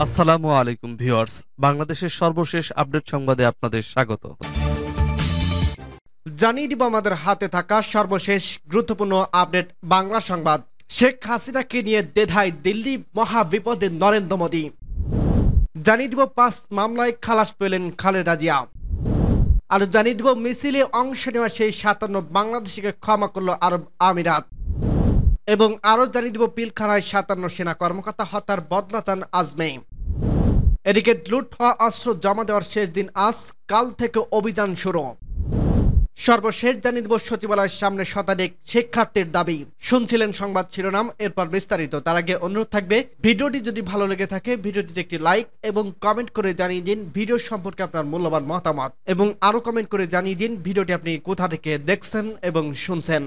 আসসালামু আলাইকুম ভিউয়ার্স, বাংলাদেশের সর্বশেষ আপডেট সংবাদে আপনাদের স্বাগত। জানিয়ে দিব আমাদের হাতে থাকা সর্বশেষ গুরুত্বপূর্ণ আপডেট বাংলা সংবাদ। শেখ হাসিনাকে নিয়ে দ্বিধায় দিল্লি, মহাবিপদে নরেন্দ্র মোদী। জানিয়ে দিব ৫ মামলায় খালাস পেলেন খালেদা জিয়া। আর জানিয়ে দিব মিছিলে অংশ নেওয়া সেই ৫৭ বাংলাদেশিকে ক্ষমা করল আরব আমিরাত। এবং আরো জানিয়ে দিব পিলখানায় ৫৭ সেনা কর্মকর্তা হত্যার বদলা চান আজমে। এদিকে লুট হওয়া অস্ত্র জমা দেওয়ার শেষ দিন আজ, কাল থেকে অভিযান শুরু। সর্বশেষ জানিয়ে দিব সচিবালয়ের সামনে শতাধিক শিক্ষার্থীর দাবি। শুনছিলেন সংবাদ শিরোনাম, এরপর বিস্তারিত। তার আগে অনুরোধ থাকবে, ভিডিওটি যদি ভালো লেগে থাকে ভিডিওটিতে একটি লাইক এবং কমেন্ট করে জানিয়ে দিন ভিডিও সম্পর্কে আপনার মূল্যবান মতামত, এবং আরো কমেন্ট করে জানিয়ে দিন ভিডিওটি আপনি কোথা থেকে দেখছেন এবং শুনছেন।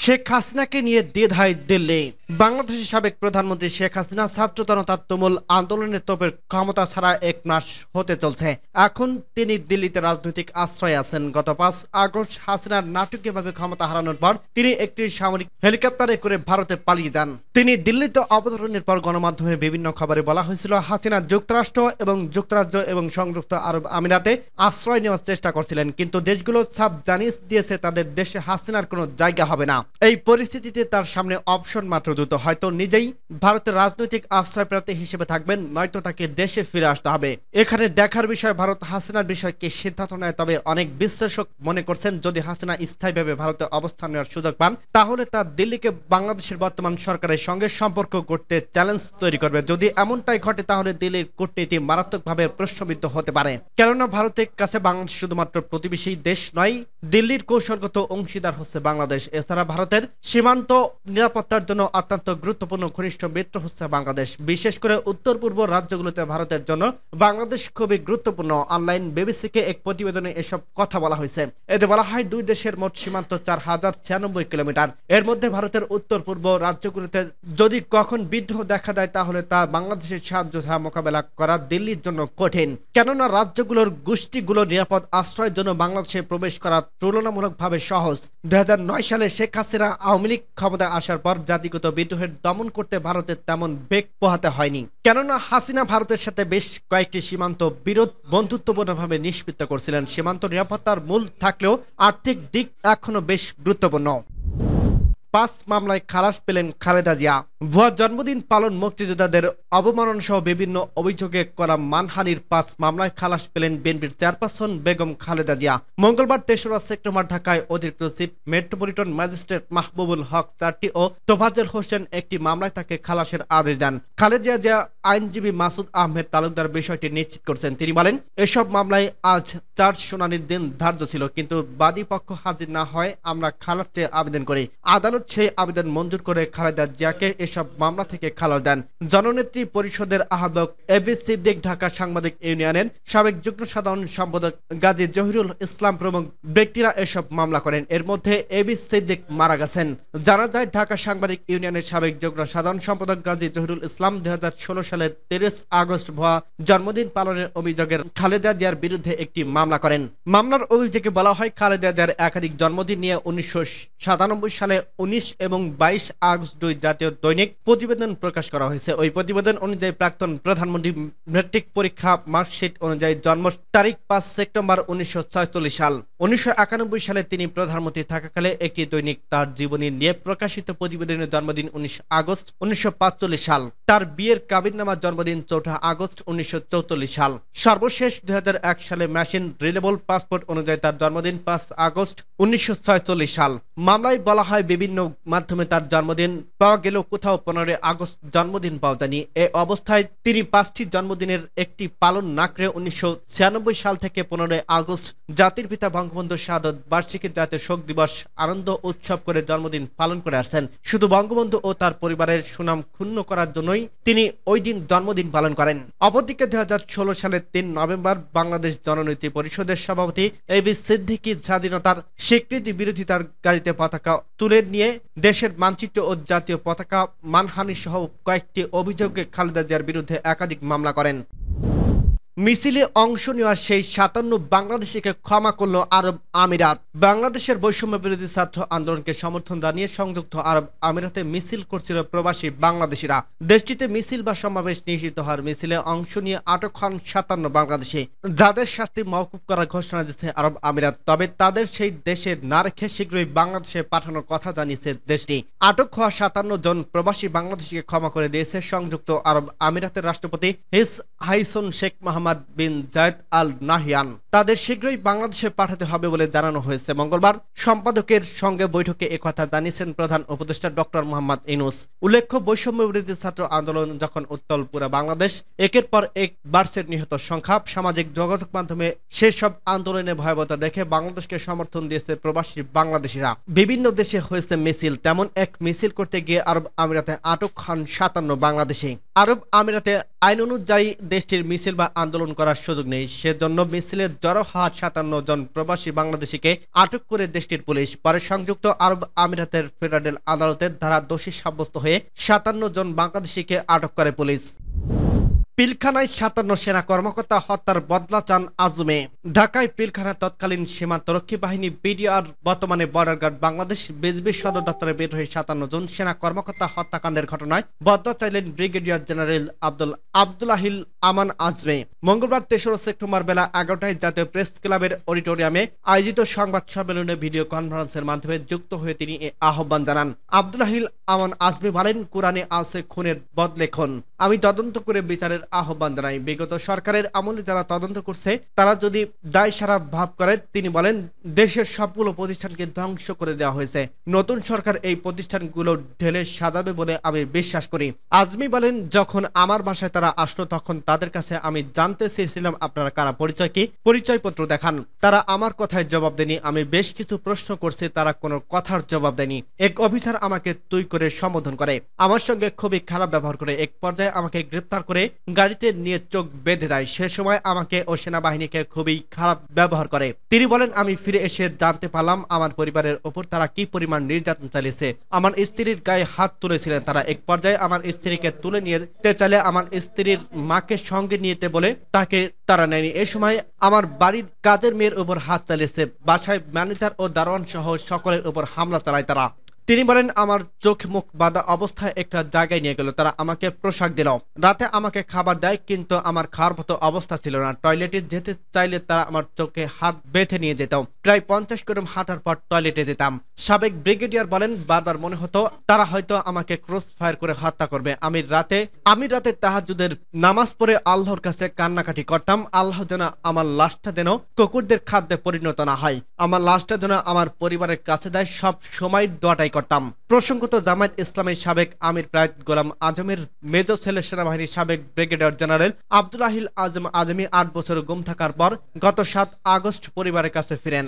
শেখ হাসিনাকে নিয়ে দ্বিধায় দিল্লি। বাংলাদেশের সাবেক প্রধানমন্ত্রী শেখ হাসিনা ছাত্র জনতার তুমুল আন্দোলনের তোপের ক্ষমতা ছাড়া ১ মাস হতে চলছে। এখন তিনি দিল্লিতে রাজনৈতিক আশ্রয় আছেন। গত ৫ আগস্ট হাসিনার নাটকীয়ভাবে ক্ষমতা হারানোর পর তিনি একটি সামরিক হেলিকপ্টারে করে ভারতে পালিয়ে যান। তিনি দিল্লিতে অবতরণের পর গণমাধ্যমে বিভিন্ন খবরে বলা হয়েছিল হাসিনা যুক্তরাষ্ট্র এবং যুক্তরাজ্য এবং সংযুক্ত আরব আমিরাতে আশ্রয় নেওয়ার চেষ্টা করছিলেন, কিন্তু দেশগুলো ছাপ জানিয়ে দিয়েছে তাদের দেশে হাসিনার কোনো জায়গা হবে না। এই পরিস্থিতিতে তার সামনে অপশন মাত্র দুটো, হয়তো নিজেই ভারতের রাজনৈতিক আশ্রয়প্রার্থী হিসেবে থাকবেন, নয়তো তাকে দেশে ফিরে আসতে হবে। এখানে দেখার বিষয় ভারত হাসিনার বিষয়ে কি সিদ্ধান্ত নেয়। তবে অনেক বিশ্লেষক মনে করছেন যদি হাসিনা স্থায়ীভাবে ভারতে অবস্থান নেওয়ার সুযোগ পান তাহলে তার দিল্লিকে বাংলাদেশের বর্তমান সরকারের সঙ্গে সম্পর্ক করতে চ্যালেঞ্জ তৈরি করবে। যদি এমনটাই ঘটে তাহলে দিল্লির কূটনীতি মারাত্মকভাবে প্রশ্নবিদ্ধ হতে পারে, কেননা ভারতের কাছে বাংলাদেশ শুধুমাত্র প্রতিবেশী দেশ নয়, দিল্লির কৌশলগত অংশীদার হচ্ছে বাংলাদেশ। এছাড়া ভারতের সীমান্ত নিরাপত্তার জন্য অত্যন্ত গুরুত্বপূর্ণ ঘনিষ্ঠ মিত্র হচ্ছে বাংলাদেশ। বিশেষ করে উত্তর পূর্ব রাজ্যগুলোতে ভারতের জন্য বাংলাদেশ খুবই গুরুত্বপূর্ণ। অনলাইন বিবিসিকে এক প্রতিবেদনে এসব কথা বলা হয়েছে। এতে বলা হয় দুই দেশের মোট সীমান্ত ৪,০৯৬ কিলোমিটার। এর মধ্যে ভারতের উত্তর পূর্ব রাজ্যগুলোতে যদি কখন বিদ্রোহ দেখা দেয় তাহলে তা বাংলাদেশের সাহায্য ছাড়া মোকাবেলা করা দিল্লির জন্য কঠিন, কেননা রাজ্যগুলোর গোষ্ঠীগুলো নিরাপদ আশ্রয়ের জন্য বাংলাদেশে প্রবেশ করা তুলনামূলকভাবে সহজ। ২০০৯ সালে শেখ হাসিনা আওয়ামী লীগ ক্ষমতায় আসার পর জাতিগত বিদ্রোহের দমন করতে ভারতের তেমন বেগ পোহাতে হয়নি, কেননা হাসিনা ভারতের সাথে বেশ কয়েকটি সীমান্ত বিরোধ বন্ধুত্বপূর্ণভাবে নিষ্পৃত করছিলেন। সীমান্ত নিরাপত্তার মূল থাকলেও আর্থিক দিক এখনো বেশ গুরুত্বপূর্ণ। ৫ মামলায় খালাস পেলেন খালেদা জিয়া। ভুয়া জন্মদিন পালন, মুক্তিযোদ্ধাদের অবমাননা সহ বিভিন্ন অভিযোগে করা মানহানির ৫ মামলায় খালাস পেলেন বিএনপির চেয়ারপারসন বেগম খালেদা জিয়া। মঙ্গলবার ৩রা সেপ্টেম্বর ঢাকায় অতিরিক্ত চিফ মেট্রোপলিটন ম্যাজিস্ট্রেট মাহবুবুল হক ৪টি ও তোফাজ্জল হোসেন একটি মামলায় তাকে খালাসের আদেশ দেন। খালেদা জিয়া আইনজীবী মাসুদ আহমেদ তালুকদার বিষয়টি নিশ্চিত করেছেন। তিনি বলেন, এসব মামলায় আজ ৪ শুনানির দিন ধার্য ছিল, কিন্তু বাদী পক্ষ হাজির না হয় আমরা খালাস চেয়ে আবেদন করি। আদালত সেই আবেদন মঞ্জুর করে খালেদা জিয়াকে এসব মামলা থেকে খালাস দেন। জননেত্রী পরিষদের আহ্বায়ক এবি সিদ্দিক, ঢাকা সাংবাদিক ইউনিয়নের সাবেক যুগ্ম সাধারণ সম্পাদক গাজী জহিরুল ইসলাম প্রমুখ ব্যক্তিরা এসব মামলা করেন। এর মধ্যে এবি সিদ্দিক মারা গেছেন। জানা যায় ঢাকা সাংবাদিক ইউনিয়নের সাবেক যুগ্ম সাধারণ সম্পাদক গাজী জহিরুল ইসলাম ২০১৬ সালের ৩০ আগস্ট ভুয়া জন্মদিন পালনের অভিযোগের খালেদা জিয়ার বিরুদ্ধে একটি মামলা করেন। মামলার অভিযোগে বলা হয় খালেদা জিয়ার একাধিক জন্মদিন নিয়ে ১৯৯৭ সালে ১৯ এবং ২২ আগস্ট ২ জাতীয় দৈনিক প্রতিবেদন প্রকাশ করা হয়েছে। ওই প্রতিবেদন অনুযায়ী প্রাক্তন প্রধানমন্ত্রী ম্যাট্রিক পরীক্ষা মার্কশিট অনুযায়ী জন্ম তারিখ ৫ সেপ্টেম্বর ১৯৪৬ সাল। ১৯৯১ সালে তিনি প্রধানমন্ত্রী থাকাকালে একটি দৈনিক তার জীবনী নিয়ে প্রকাশিত প্রতিবেদনের জন্মদিন ১৯ আগস্ট ১৯৪৫ সাল। তার বিয়ের কাবিননামার জন্মদিন ৪ আগস্ট ১৯৪৪ সাল। সর্বশেষ ২০০১ সালে মেশিন রিলেবল পাসপোর্ট অনুযায়ী তার জন্মদিন ৫ আগস্ট ১৯৪৬ সাল। মামলায় বলা হয় বিভিন্ন মাধ্যমে তার জন্মদিন পাওয়া গেলেও কোথাও ১৫ আগস্ট জন্মদিন পাওয়া যায়নি। এ অবস্থায় তিনি ৫টি জন্মদিনের একটি পালন না করে ১৯৯৬ সাল থেকে ১৫ আগস্ট জাতির পিতা বঙ্গবন্ধু শাহাদত বার্ষিকী জাতীয় শোক দিবস আনন্দ উৎসব করে জন্মদিন পালন করে আসছেন। শুধু বঙ্গবন্ধু ও তার পরিবারের সুনাম ক্ষুণ্ণ করার জন্যই তিনি ওই দিন জন্মদিন পালন করেন। অপরদিকে ২০১৬ সালের ৩ নভেম্বর বাংলাদেশ জননেত্রী পরিষদের সভাপতি এবি সিদ্দিকী স্বাধীনতার স্বীকৃতি বিরোধিতার গাড়িতে পতাকা তুলে নিয়ে দেশের মানচিত্র ও জাতীয় পতাকা মানহানি সহ কয়েকটি অভিযোগে খালেদা জিয়ার বিরুদ্ধে একাধিক মামলা করেন। মিছিলে অংশ নেওয়া সেই 57 বাংলাদেশিকে ক্ষমা করল আরব আমিরাত। বাংলাদেশের বৈষম্য বিরোধী ছাত্র আন্দোলনকে সমর্থন জানিয়ে সংযুক্ত আরব আমিরাতে মিছিল করছিল প্রবাসী বাংলাদেশিরা। দেশটিতে মিছিল বা সমাবেশ নিষিদ্ধ হওয়ার মিছিলে অংশ নিয়ে আটক হন 57 বাংলাদেশি, যাদের শাস্তি মওকুফ করার ঘোষণা দিয়েছে আরব আমিরাত। তবে তাদের সেই দেশে না রেখে শীঘ্রই বাংলাদেশে পাঠানোর কথা জানিয়েছে দেশটি। আটক হওয়া 57 জন প্রবাসী বাংলাদেশিকে ক্ষমা করে দিয়েছে সংযুক্ত আরব আমিরাতের রাষ্ট্রপতি হিস হাইসন শেখ মোহাম্মদ বিন জায়েদ আল নাহিয়ান। তাদের শীঘ্রই বাংলাদেশে পাঠাতে হবে বলে জানানো হয়েছে। মঙ্গলবার সম্পাদকের সঙ্গে বৈঠকে একথা জানিয়েছেন প্রধান উপদেষ্টা ডক্টর মোহাম্মদ ইউনূস। উল্লেখ্য, বৈষম্য বিরোধী ছাত্র আন্দোলন যখন উত্তাল পুরা বাংলাদেশ, একের পর এক বাড়ছে নিহত সংখ্যা। সামাজিক যোগাযোগ মাধ্যমে সেসব আন্দোলনে ভয়াবহতা দেখে বাংলাদেশকে সমর্থন দিয়েছে প্রবাসী বাংলাদেশিরা। বিভিন্ন দেশে হয়েছে মিছিল, তেমন এক মিছিল করতে গিয়ে আরব আমিরাতে আটক হন 57 বাংলাদেশি। আরব আমিরাতে আইন অনুযায়ী দেশটির মিছিল বা আন্দোলন করার সুযোগ নেই, সেজন্য মিছিলে জড়ো হওয়া 57 জন প্রবাসী বাংলাদেশিকে আটক করে দেশটির পুলিশ। পরে সংযুক্ত আরব আমিরাতের ফেডারেল আদালতের দ্বারা দোষী সাব্যস্ত হয়ে 57 জন বাংলাদেশিকে আটক করে পুলিশ। পিলখানায় 57 সেনা কর্মকর্তা হত্যার বদলা চান আজমে। ঢাকায় পিলখানা তৎকালীন সীমান্তরক্ষী বাহিনী বিডিআর, বর্তমানে বর্ডার গার্ড বাংলাদেশ বিজিবি সদর দপ্তরে বের হয়ে 57 জন সেনা কর্মকর্তা হত্যাকাণ্ডের ঘটনায় বদলা চাইলেন ব্রিগেডিয়ার জেনারেল আব্দুলাহিল আমান আজমে। মঙ্গলবার 3রা সেপ্টেম্বর বেলা 11টায় জাতীয় প্রেস ক্লাবের অডিটোরিয়ামে আয়োজিত সংবাদ সম্মেলনে ভিডিও কনফারেন্সের মাধ্যমে যুক্ত হয়ে তিনি এ আহ্বান জানান। আব্দুলাহিল আমান আজমি বলেন, কোরআনে আছে খুনের বদলে খুন। আমি তদন্ত করে বিচারের আহ্বান জানাই। বিগত সরকারের আমলে যারা তদন্ত করছে তারা যদি দায় সারা ভাব করে, তিনি বলেন, দেশের সবগুলো প্রতিষ্ঠানকে ধ্বংস করে দেওয়া হয়েছে। নতুন সরকার এই প্রতিষ্ঠানগুলো ঢেলে সাজাবে বলে আমি বিশ্বাস করি। আজমি বলেন, যখন আমার বাসায় তারা আসলো তখন তাদের কাছে আমি জানতে চেয়েছিলাম আপনারা কারা, পরিচয় কি, পরিচয়পত্র দেখান। তারা আমার কথায় জবাব দেয়নি। আমি বেশ কিছু প্রশ্ন করছি, তারা কোনো কথার জবাব দেয়নি। এক অফিসার আমাকে তুই করে সম্বোধন করে, আমার সঙ্গে খুবই খারাপ ব্যবহার করে, এক পর্যায়ে আমাকে গ্রেপ্তার করে গাড়িতে নিয়ে চোখ বেঁধে দেয়। সে সময় আমাকে ও সেনাবাহিনীকে খুবই খারাপ ব্যবহার করে। তিনি বলেন, আমি ফিরে এসে জানতে পারলাম আমার পরিবারের ওপর তারা কি পরিমাণ নির্যাতন চালিয়েছে। আমার স্ত্রীর গায়ে হাত তুলেছিলেন তারা। এক পর্যায়ে আমার স্ত্রীকে তুলে নিতে চাইলে আমার স্ত্রীর মাকে সঙ্গে নিতে বলে তাকে তারা নেয়নি। এই সময় আমার বাড়ির কাজের মেয়ের উপর হাত চালিয়েছে। বাসায় ম্যানেজার ও দারোয়ান সহ সকলের উপর হামলা চালায় তারা। তিনি বলেন, আমার চোখ মুখ বাঁধা অবস্থায় একটা জায়গায় নিয়ে গেল। তারা আমাকে পোশাক দিল, রাতে আমাকে খাবার দেয়, কিন্তু আমার খাওয়ার মতো অবস্থা ছিল না। টয়লেটে যেতে চাইলে তারা আমার চোখে হাত বেঁধে নিয়ে যেত। প্রায় 50 কিলোমিটার হাঁটার পর টয়লেটে যেতাম। সাবেক ব্রিগেডিয়ার বলেন, বারবার মনে হতো তারা হয়তো আমাকে ক্রস ফায়ার করে হত্যা করবে। আমি রাতে তাহাজ্জুদের নামাজ পড়ে আল্লাহর কাছে কান্নাকাটি করতাম, আল্লাহ যেন আমার লাশটা যেন কুকুরদের খাদ্যে পরিণত না হয়, আমার লাশটা যেন আমার পরিবারের কাছে দেয়, সব সময় দোয়াটাই করতাম। প্রসঙ্গত, জামায়াত ইসলামের সাবেক আমির প্রায় গোলাম আজমের মেজর ছেলে সেনাবাহিনীর সাবেক ব্রিগেডিয়ার জেনারেল আব্দুলাহিল আজমি 8 বছর গুম থাকার পর গত 7 আগস্ট পরিবারের কাছে ফিরেন।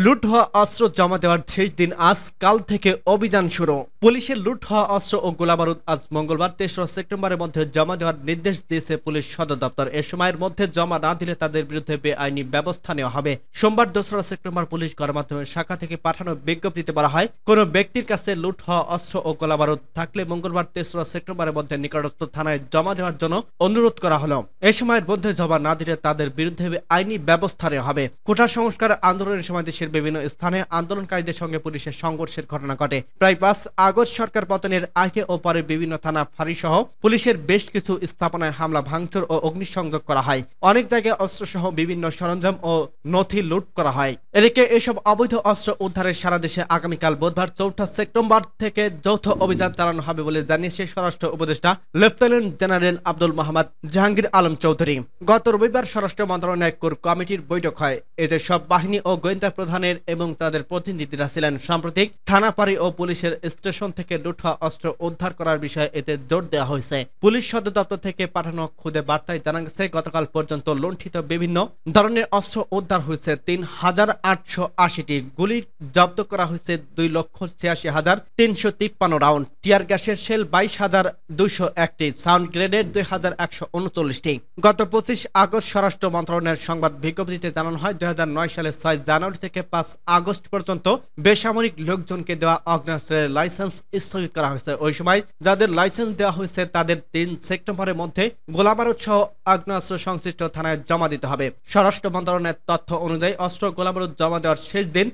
লুট হওয়া অস্ত্র জমা দেওয়ার শেষ দিন আজ, কাল থেকে অভিযান শুরু। পুলিশের লুট হওয়া অস্ত্র ও গোলাবারুদ আজ মঙ্গলবার 3রা সেপ্টেম্বরের মধ্যে জমা দেওয়ার নির্দেশ দিয়েছে পুলিশ সদর দপ্তর। এ সময়ের মধ্যে জমা না দিলে তাদের বিরুদ্ধে বেআইনি ব্যবস্থা নেওয়া হবে। সোমবার 2রা সেপ্টেম্বর পুলিশ গণমাধ্যমের শাখা থেকে পাঠানো বিজ্ঞপ্তিতে বলা হয়, কোনো ব্যক্তির কাছে লুট হওয়া অস্ত্র ও গোলাবারুদ থাকলে মঙ্গলবার 3রা সেপ্টেম্বরের মধ্যে নিকটস্থ থানায় জমা দেওয়ার জন্য অনুরোধ করা হলো। এ সময়ের মধ্যে জমা না দিলে তাদের বিরুদ্ধে আইনি ব্যবস্থা নেওয়া হবে। কোটা সংস্কার আন্দোলনের সময় দেশের বিভিন্ন স্থানে আন্দোলনকারীদের সঙ্গে পুলিশের সংঘর্ষের ঘটনা ঘটে। প্রায় 5 আগস্ট সরকার পতনের আগে ও পরে বিভিন্ন থানা ফাঁড়ি সহ পুলিশের বেশ কিছু স্থাপনায় হামলা ভাঙচুর ও অগ্নিসংযোগ করা হয়। অনেক জায়গায় অস্ত্র সহ বিভিন্ন সরঞ্জাম ও নথি লুট করা হয়। এদিকে এসব অবৈধ অস্ত্র উদ্ধারে সারা দেশে আগামীকাল বুধবার 4ঠা সেপ্টেম্বর থেকে যৌথ অভিযান চালানো হবে বলে জানিয়েছে স্বরাষ্ট্র উপদেষ্টা লেফটেন্যান্ট জেনারেল আব্দুল মোহাম্মদ জাহাঙ্গীর আলম চৌধুরী। গত রবিবার স্বরাষ্ট্র মন্ত্রণালয়ের কোর কমিটির বৈঠক হয়। এতে সব বাহিনী ও গোয়েন্দা প্রধানের এবং তাদের প্রতিনিধিরা ছিলেন। সাম্প্রতিক থানা ফাঁড়ি ও পুলিশের স্টেশন থেকে লুট হওয়া অস্ত্র উদ্ধার করার বিষয়ে এতে জোর দেওয়া হয়েছে। পুলিশ সদর দপ্তর থেকে পাঠানো খুদে বার্তায় জানা গেছে, গতকাল পর্যন্ত লুণ্ঠিত বিভিন্ন ধরনের অস্ত্র উদ্ধার হয়েছে 3,880টি, গুলি জব্দ করা হয়েছে 2,86,353 রাউন্ড, টিয়ার গ্যাসের শেল 22,201টি, সাউন্ড গ্রেনেড 2,139টি। গত 25 আগস্ট স্বরাষ্ট্র মন্ত্রণালয়ের সংবাদ বিজ্ঞপ্তিতে জানানো হয়, 2009 সালের 6 জানুয়ারি থেকে ৫ আগস্ট পর্যন্ত বেসামরিক লোকজনকে দেওয়া আগ্নেয়াস্ত্রের লাইসেন্স স্থগিত করা হয়েছে। ওই সময় যাদের লাইসেন্স দেওয়া হয়েছে তাদের ৩ সেপ্টেম্বরের মধ্যে গোলাবারুদ সহ আগ্নেয়াস্ত্র সংশ্লিষ্ট থানায় জমা দিতে হবে। স্বরাষ্ট্র মন্ত্রণালয়ের তথ্য অনুযায়ী অস্ত্র গোলাবারুদ জমা দেওয়ার শেষ দিন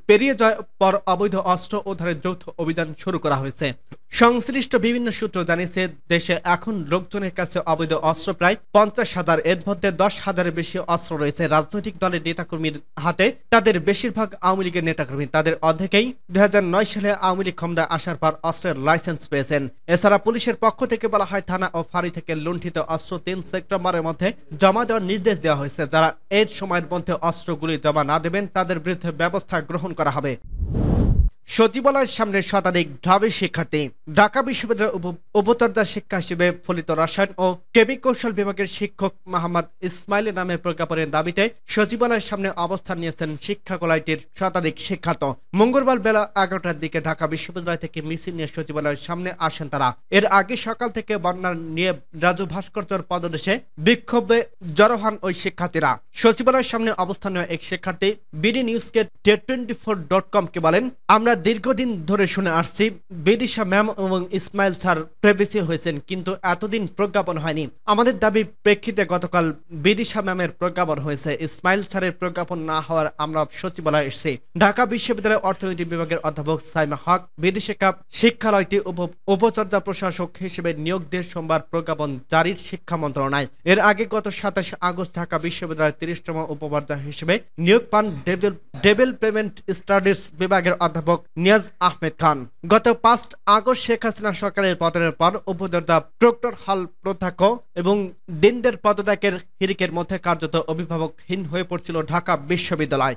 পেরিয়ে যাওয়ার পর অবৈধ অস্ত্র উদ্ধারের যৌথ অভিযান শুরু করা হয়েছে। সংশ্লিষ্ট বিভিন্ন সূত্র জানিয়েছে, দেশে এখন লোকজনের কাছে অবৈধ অস্ত্র প্রায় ৫০,০০০, এর মধ্যে ১০,০০০-এর বেশি অস্ত্র রয়েছে রাজনৈতিক দলের নেতাকর্মীর হাতে। তাদের বেশিরভাগ আওয়ামী লীগের নেতাকর্মী। তাদের অর্ধেকেই ২০০৯ সালে আওয়ামী লীগ ক্ষমতায় আসার পর অস্ত্রের লাইসেন্স পেয়েছেন। এছাড়া পুলিশের পক্ষ থেকে বলা হয়, থানা ও ফাঁড়ি থেকে লুণ্ঠিত অস্ত্র ৩ সেপ্টেম্বরের মধ্যে জমা দেওয়ার নির্দেশ দেওয়া হয়েছে। যারা এর সময়ের মধ্যে অস্ত্রগুলি জমা না দেবেন তাদের বিরুদ্ধে ব্যবস্থা গ্রহণ করা হবে। সচিবালয়ের সামনে শতাধিক ঢাবি শিক্ষার্থী। ঢাকা বিশ্ববিদ্যালয়ের উপচর্যা শিক্ষা হিসেবে ফলিত রসায়ন ও কেমিক কৌশল বিভাগের শিক্ষক মোহাম্মদ ইসমাইলের নামে প্রজ্ঞাপনের দাবিতে সচিবালয়ের সামনে অবস্থান নিয়েছেন শিক্ষা কলেজটির শতাধিক শিক্ষার্থী। মঙ্গলবার বেলা ১১টার দিকে ঢাকা বিশ্ববিদ্যালয় থেকে মিছিল নিয়ে সচিবালয়ের সামনে আসেন তারা। এর আগে সকাল থেকে বন্যার নিয়ে রাজু ভাস্কর্যের পদদেশে বিক্ষোভে জড়ো হন ওই শিক্ষার্থীরা। সচিবালয়ের সামনে অবস্থান নেওয়া এক শিক্ষার্থী বিডি নিউজকে ডে24.com কে বলেন, আমরা দীর্ঘদিন ধরে শুনে আসছি বিদিশা ম্যাম এবং ইসমাইল স্যার প্রেভিসি হয়েছেন, কিন্তু এতদিন প্রজ্ঞাপন হয়নি। আমাদের দাবি প্রেক্ষিতে গতকাল বিদিশা ম্যামের প্রজ্ঞাপন হয়েছে, ইসমাইল স্যারের প্রজ্ঞাপন না হওয়ার আমরা সচিবালয়ে এসেছি। ঢাকা বিশ্ববিদ্যালয়ের অর্থনীতি বিভাগের অধ্যাপক সাইমা হক বিদেশে শিক্ষালয়টি উপচর্যা প্রশাসক হিসেবে নিয়োগ দিয়ে সোমবার প্রজ্ঞাপন জারির শিক্ষা মন্ত্রণালয়। এর আগে গত ২৭ আগস্ট ঢাকা বিশ্ববিদ্যালয়ের ৩০তম উপাচার্য হিসেবে নিয়োগ পান ডেভেলপমেন্ট স্টাডিজ বিভাগের অধ্যাপক নিয়াজ আহমেদ খান। গত ৫ আগস্ট শেখ হাসিনা সরকারের পতনের পর উপাচার্য প্রক্টর হল প্রত্যক্ষ এবং দিনদের পদত্যাগের হিড়িকের মধ্যে কার্যত অভিভাবকহীন হয়ে পড়ছিল ঢাকা বিশ্ববিদ্যালয়।